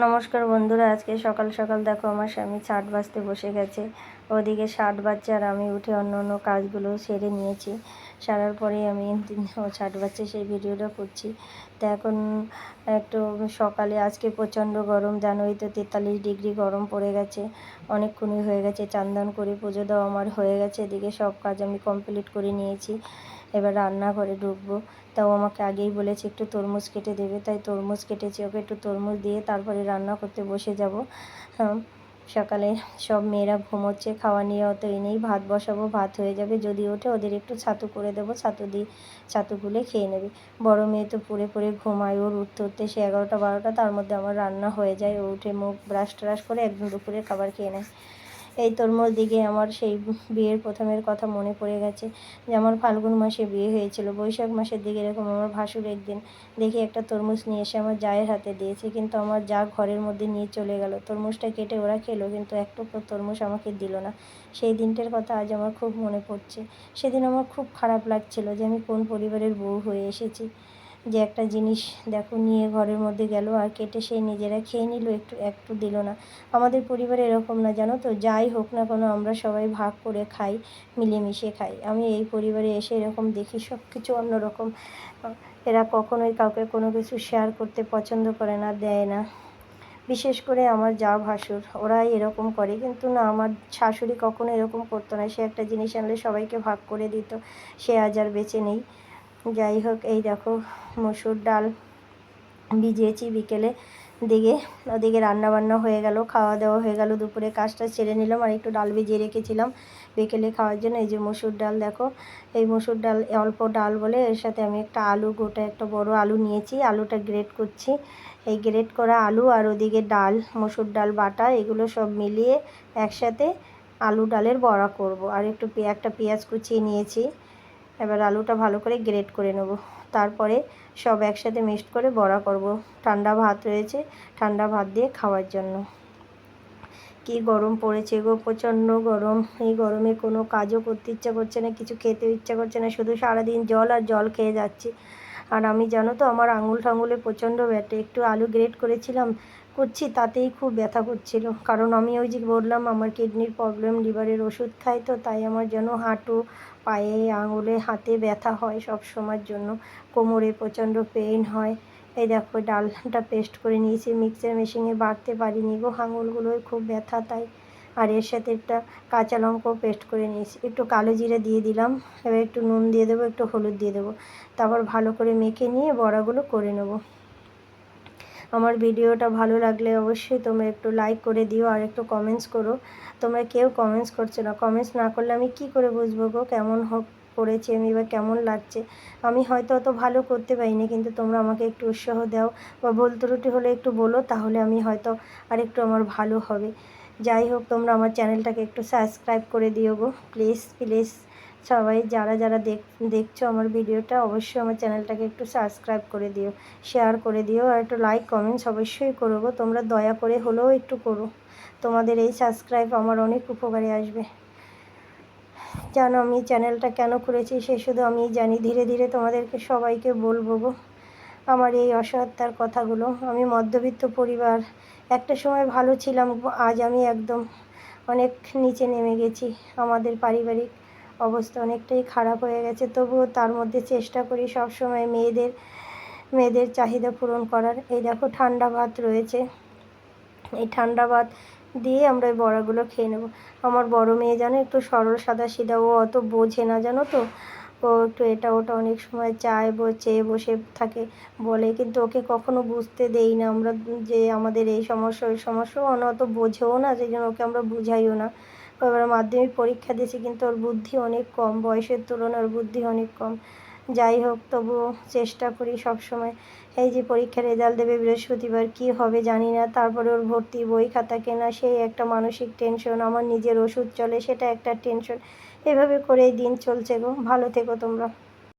নমস্কার বন্ধুরা, আজকে সকাল সকাল দেখো আমার স্বামী ছাট বাজতে বসে গেছে। ওদিকে ছাট বাজছে আর আমি উঠে অন্য অন্য কাজগুলো সেরে নিয়েছি। সারার পরেই আমি ও ছাট বাজছে সেই ভিডিওটা করছি। তো এখন একটু সকালে আজকে প্রচণ্ড গরম, জানোই তো 43 ডিগ্রি গরম পড়ে গেছে। অনেকক্ষণই হয়ে গেছে, চান করে পুজো দেওয়া আমার হয়ে গেছে। এদিকে সব কাজ আমি কমপ্লিট করে নিয়েছি। এবার রান্নাঘরে ঢুকবো। তাও আমাকে আগেই বলেছে একটু তরমুজ কেটে দেবে, তাই তরমুজ কেটেছি। ওকে একটু তরমুজ দিয়ে তারপরে রান্না করতে বসে যাব। সকালে সব মেয়েরা ঘুমোচ্ছে, খাওয়া নিয়ে অত নেই। ভাত বসাবো, ভাত হয়ে যাবে। যদি ওঠে ওদের একটু ছাতু করে দেবো, ছাতু গুলে খেয়ে নেবে। বড় মেয়ে তো পড়ে পড়ে ঘুমায়, ওর উঠতে উঠতে সে 11টা 12টা, তার মধ্যে আমার রান্না হয়ে যায়। ও উঠে মুখ ব্রাশ ট্রাশ করে একদম দুপুরের খাবার খেয়ে নেয়। এই তরমুজ দিকে আমার সেই বিয়ের প্রথমের কথা মনে পড়ে গেছে যে আমার ফাল্গুন মাসে বিয়ে হয়েছিল। বৈশাখ মাসের দিকে এরকম আমার ভাসুর একদিন দেখি একটা তরমুজ নিয়ে এসে আমার জায়ের হাতে দিয়েছে, কিন্তু আমার যা ঘরের মধ্যে নিয়ে চলে গেল। তরমুজটা কেটে ওরা খেলো, কিন্তু এক টুকরো তরমুজ আমাকে দিল না। সেই দিনটার কথা আজ আমার খুব মনে পড়ছে। সেদিন আমার খুব খারাপ লাগছিল যে আমি কোন পরিবারের বউ হয়ে এসেছি, যে একটা জিনিস দেখো নিয়ে ঘরের মধ্যে গেল আর কেটে সেই নিজেরা খেয়ে নিল, একটু একটু দিল না। আমাদের পরিবারে এরকম না, জানো তো, যাই হোক না কেন আমরা সবাই ভাগ করে খাই, মিলেমিশে খাই। আমি এই পরিবারে এসে এরকম দেখি সব কিছু অন্যরকম। এরা কখনোই কাউকে কোনো কিছু শেয়ার করতে পছন্দ করে না, দেয় না। বিশেষ করে আমার যা ভাসুর, ওরাই এরকম করে। কিন্তু না, আমার শাশুড়ি কখনো এরকম করতো না। সে একটা জিনিস আনলে সবাইকে ভাগ করে দিত। সে আজ আর বেঁচে নেই। যাই হোক, এই দেখো মসুর ডাল ভিজিয়েছি বিকেলে দিকে। ওদিকে রান্নাবান্না হয়ে গেল, খাওয়া দাওয়া হয়ে গেল, দুপুরে কাজটা ছেড়ে নিলাম। আর একটু ডাল ভিজিয়ে রেখেছিলাম বিকেলে খাওয়ার জন্য। এই যে মসুর ডাল দেখো, এই মসুর ডাল অল্প ডাল বলে এর সাথে আমি একটা আলু, গোটা একটা বড় আলু নিয়েছি, আলুটা গ্রেট করছি। এই গ্রেট করা আলু আর ওদিকে ডাল, মসুর ডাল বাটা, এগুলো সব মিলিয়ে একসাথে আলু ডালের বড়া করব। আর একটু একটা পেঁয়াজ কুচিয়ে নিয়েছি। এবার আলুটা ভালো করে গ্রেট করে নেব, তারপরে সব একসাথে মিক্সড করে বড়া করব। ঠান্ডা ভাত রয়েছে, ঠান্ডা ভাত দিয়ে খাওয়ার জন্য। কি গরম পড়েছে গো, প্রচণ্ড গরম। এই গরমে কোনো কাজও করতে ইচ্ছা করছে না, কিছু খেতে ইচ্ছা করছে না, শুধু সারাদিন জল আর জল খেয়ে যাচ্ছি। আর আমি জানো তো আমার আঙুল ঠাঙুলে প্রচণ্ড ব্যথা। একটু আলু গ্রেট করছি তাতেই খুব ব্যথা করছিল। কারণ আমি ওই যে বললাম আমার কিডনির প্রবলেম, লিভারের ওষুধ খাই, তো তাই আমার যেন হাঁটু, পায়ে, আঙুলে, হাতে ব্যথা হয় সব সময়ের জন্য। কোমরে প্রচণ্ড পেইন হয়। এই দেখো ডালটা পেস্ট করে নিয়েছি, মিক্সার মেশিনে বাটতে পারিনি গো, আঙুলগুলোয় খুব ব্যথা তাই। আর এর সাথে একটা কাঁচা লঙ্কাও পেস্ট করে নিয়েছি, একটু কালো জিরে দিয়ে দিলাম। এবার একটু নুন দিয়ে দেবো, একটু হলুদ দিয়ে দেবো। তারপর ভালো করে মেখে নিয়ে বড়াগুলো করে নেব। আমার ভিডিওটা ভালো লাগলে অবশ্যই তোমরা একটু লাইক করে দিও আর একটু কমেন্টস করো। তোমরা কেউ কমেন্টস করছো না। কমেন্টস না করলে আমি কি করে বুঝবো গো কেমন করেছি আমি বা কেমন লাগছে। আমি হয়তো অত ভালো করতে পারিনি, কিন্তু তোমরা আমাকে একটু উৎসাহ দাও বা ভুল ত্রুটি হলে একটু বলো, তাহলে আমি হয়তো আরেকটু আমার ভালো হবে। যাই হোক, তোমরা আমার চ্যানেলটাকে একটু সাবস্ক্রাইব করে দিও গো, প্লিজ প্লিজ। সবাই যারা যারা দেখছো আমার ভিডিওটা, অবশ্যই আমার চ্যানেলটাকে একটু সাবস্ক্রাইব করে দিও, শেয়ার করে দিও, আর একটু লাইক কমেন্টস অবশ্যই করো গো। তোমরা দয়া করে হলেও একটু করো। তোমাদের এই সাবস্ক্রাইব আমার অনেক উপকারে আসবে। জানো আমি চ্যানেলটা কেন করেছি সে শুধু আমিই জানি। ধীরে ধীরে তোমাদেরকে সবাইকে বলবো গো আমার এই অসহায়তার কথাগুলো। আমি মধ্যবিত্ত পরিবার, একটা সময় ভালো ছিলাম, আজ আমি একদম অনেক নিচে নেমে গেছি। আমাদের পারিবারিক অবস্থা অনেকটাই খারাপ হয়ে গেছে, তবুও তার মধ্যে চেষ্টা করি সব সময় মেয়েদের চাহিদা পূরণ করার। এই দেখো ঠান্ডা ভাত রয়েছে, এই ঠান্ডা ভাত দিয়ে আমরা এই বড়াগুলো খেয়ে নেব। আমার বড় মেয়ে জানো একটু সরল সাদা সিধা, ও অত বোঝে না জানো তো। ও একটু এটা ওটা অনেক সময় চেয়ে বসে থাকে বলে, কিন্তু ওকে কখনো বুঝতে দেই না আমরা যে আমাদের এই সমস্যা ওই সমস্যা। ও অত বোঝেও না, সেই জন্য ওকে আমরা বুঝাইও না। এবার মাধ্যমিক পরীক্ষা দিয়েছি, কিন্তু ওর বুদ্ধি অনেক কম, বয়সের তুলনায় ওর বুদ্ধি অনেক কম। যাই হোক, তবুও চেষ্টা করি সব সময়। এই যে পরীক্ষার রেজাল্ট দেবে বৃহস্পতিবার, কী হবে জানি না। তারপরে ওর ভর্তি, বই খাতা কেনা, সেই একটা মানসিক টেনশন। আমার নিজের ওষুধ চলে, সেটা একটা টেনশন। এভাবে করেই দিন চলছে গো। ভালো থেকো তোমরা।